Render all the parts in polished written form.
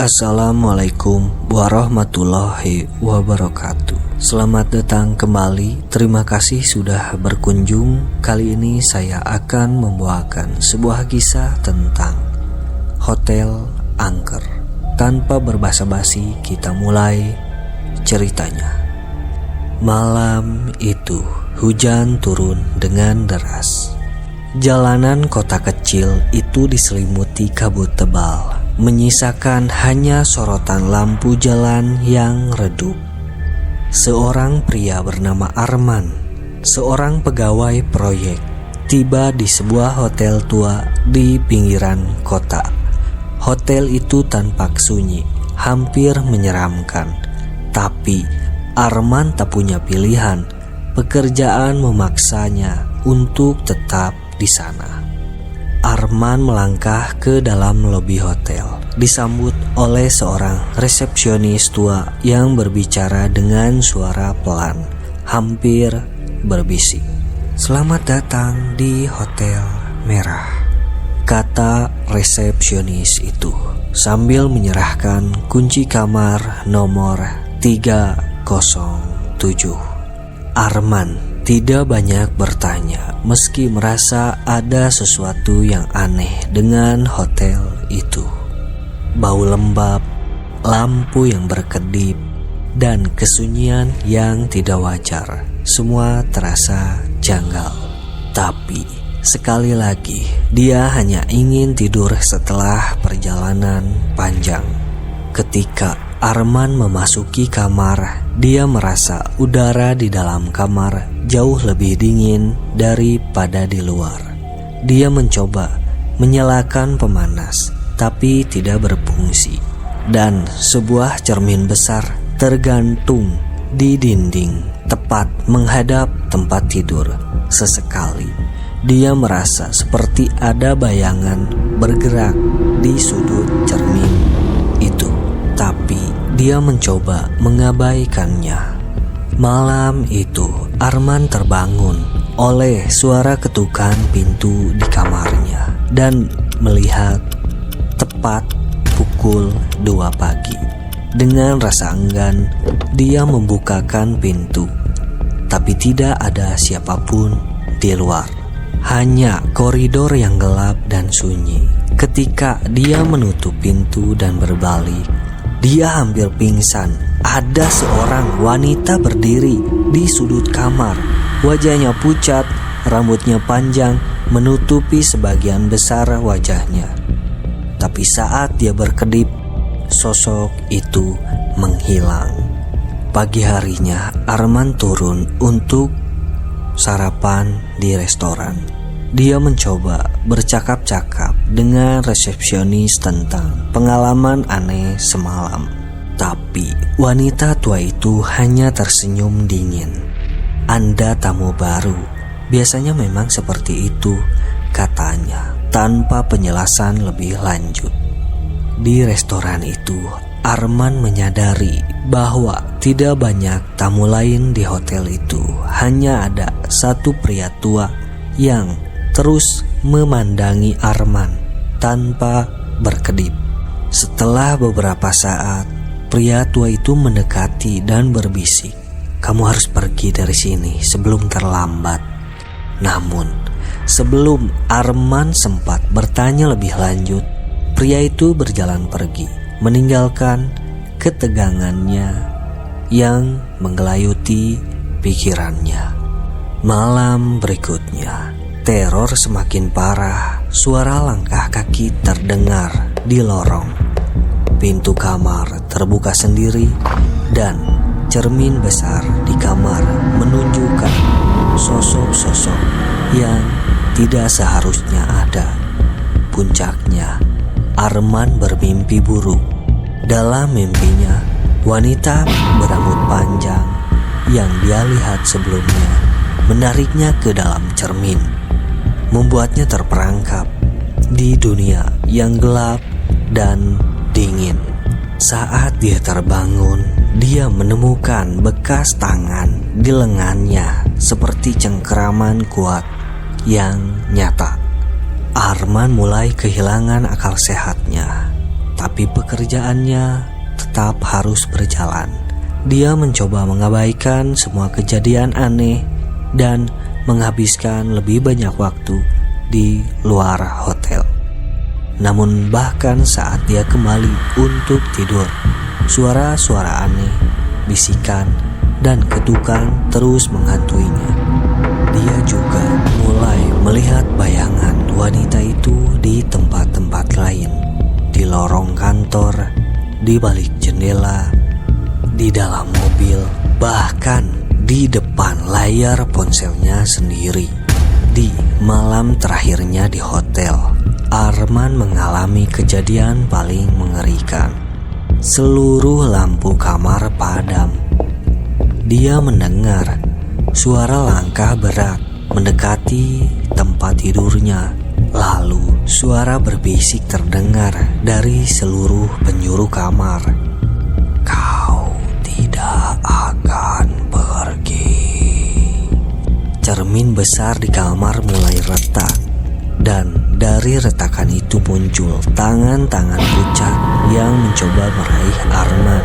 Assalamualaikum warahmatullahi wabarakatuh. Selamat datang kembali. Terima kasih sudah berkunjung. Kali ini saya akan membawakan sebuah kisah tentang Hotel Angker. Tanpa berbasa-basi, kita mulai ceritanya. Malam itu hujan turun dengan deras. Jalanan kota kecil itu diselimuti kabut tebal, menyisakan hanya sorotan lampu jalan yang redup. Seorang pria bernama Arman, seorang pegawai proyek, tiba di sebuah hotel tua di pinggiran kota. Hotel itu tampak sunyi, hampir menyeramkan. Tapi Arman tak punya pilihan. Pekerjaan memaksanya untuk tetap di sana. Arman melangkah ke dalam lobi hotel, disambut oleh seorang resepsionis tua yang berbicara dengan suara pelan, hampir berbisik. "Selamat datang di Hotel Merah," kata resepsionis itu sambil menyerahkan kunci kamar nomor 307. Arman tidak banyak bertanya, meski merasa ada sesuatu yang aneh dengan hotel itu. Bau lembab, lampu yang berkedip, dan kesunyian yang tidak wajar, semua terasa janggal. Tapi sekali lagi, dia hanya ingin tidur setelah perjalanan panjang. Ketika Arman memasuki kamar, dia merasa udara di dalam kamar jauh lebih dingin daripada di luar. Dia mencoba menyalakan pemanas, tapi tidak berfungsi. Dan sebuah cermin besar tergantung di dinding, tepat menghadap tempat tidur. Sesekali, dia merasa seperti ada bayangan bergerak di sudut cermin itu. Tapi dia mencoba mengabaikannya. Malam itu Arman terbangun oleh suara ketukan pintu di kamarnya dan melihat tepat pukul 2 pagi. Dengan rasa enggan, dia membukakan pintu, tapi tidak ada siapapun di luar. Hanya koridor yang gelap dan sunyi. Ketika dia menutup pintu dan berbalik, dia hampir pingsan. Ada seorang wanita berdiri di sudut kamar. Wajahnya pucat, rambutnya panjang, menutupi sebagian besar wajahnya. Tapi saat dia berkedip, sosok itu menghilang. Pagi harinya, Arman turun untuk sarapan di restoran. Dia mencoba bercakap-cakap dengan resepsionis tentang pengalaman aneh semalam. Tapi wanita tua itu hanya tersenyum dingin. "Anda tamu baru, biasanya memang seperti itu," katanya tanpa penjelasan lebih lanjut. Di restoran itu, Arman menyadari bahwa tidak banyak tamu lain di hotel itu. Hanya ada satu pria tua yang terus memandangi Arman tanpa berkedip. Setelah beberapa saat, pria tua itu mendekati dan berbisik, "Kamu harus pergi dari sini sebelum terlambat." Namun, sebelum Arman sempat bertanya lebih lanjut, pria itu berjalan pergi, meninggalkan ketegangannya yang menggelayuti pikirannya. Malam berikutnya, teror semakin parah. Suara langkah kaki terdengar di lorong. Pintu kamar terbuka sendiri dan cermin besar di kamar menunjukkan sosok-sosok yang tidak seharusnya ada. Puncaknya, Arman bermimpi buruk. Dalam mimpinya, wanita berambut panjang yang dia lihat sebelumnya menariknya ke dalam cermin, membuatnya terperangkap di dunia yang gelap dan dingin. Saat dia terbangun, dia menemukan bekas tangan di lengannya seperti cengkeraman kuat yang nyata. Arman mulai kehilangan akal sehatnya. tapi pekerjaannya tetap harus berjalan. Dia mencoba mengabaikan semua kejadian aneh dan menghabiskan lebih banyak waktu di luar hotel. Namun bahkan saat dia kembali untuk tidur, suara-suara aneh, bisikan, dan ketukan terus menghantuinya. Dia juga mulai melihat bayangan wanita itu di tempat-tempat lain, di lorong kantor, di balik jendela, di dalam mobil, bahkan di depan layar ponselnya sendiri. Di malam terakhirnya di hotel, Arman mengalami kejadian paling mengerikan. Seluruh lampu kamar padam. Dia mendengar suara langkah berat mendekati tempat tidurnya. Lalu suara berbisik terdengar dari seluruh penjuru kamar. "Kau tidak akan pergi." Cermin besar di kamar mulai retak, dan dari retakan itu muncul tangan-tangan pucat yang mencoba meraih Arman.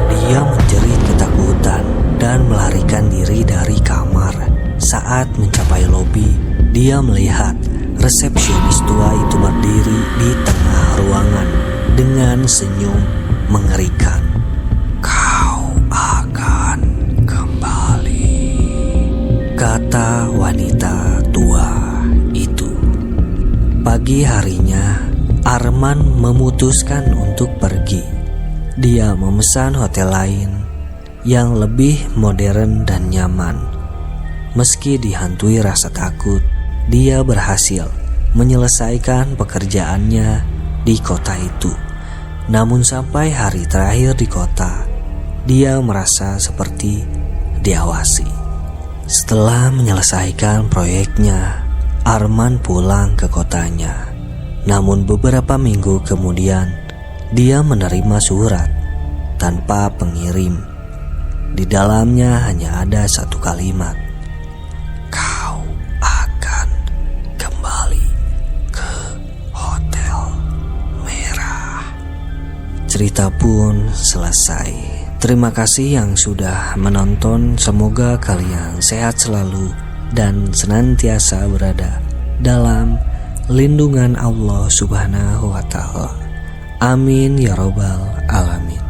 Dia menjerit ketakutan dan melarikan diri dari kamar. Saat mencapai lobi, dia melihat resepsionis tua itu berdiri di tengah ruangan dengan senyum mengerikan. "Kau akan kembali," kata wanita tua itu. Pagi harinya, Arman memutuskan untuk pergi. Dia memesan hotel lain yang lebih modern dan nyaman. Meski dihantui rasa takut, dia berhasil menyelesaikan pekerjaannya di kota itu. Namun sampai hari terakhir di kota, dia merasa seperti diawasi. Setelah menyelesaikan proyeknya, Arman pulang ke kotanya. Namun beberapa minggu kemudian, dia menerima surat tanpa pengirim. Di dalamnya hanya ada satu kalimat, "Kau akan kembali ke Hotel Merah." Cerita pun selesai. Terima kasih yang sudah menonton. Semoga kalian sehat selalu dan senantiasa berada dalam lindungan Allah Subhanahu wa Ta'ala. Amin ya Rabbal Alamin.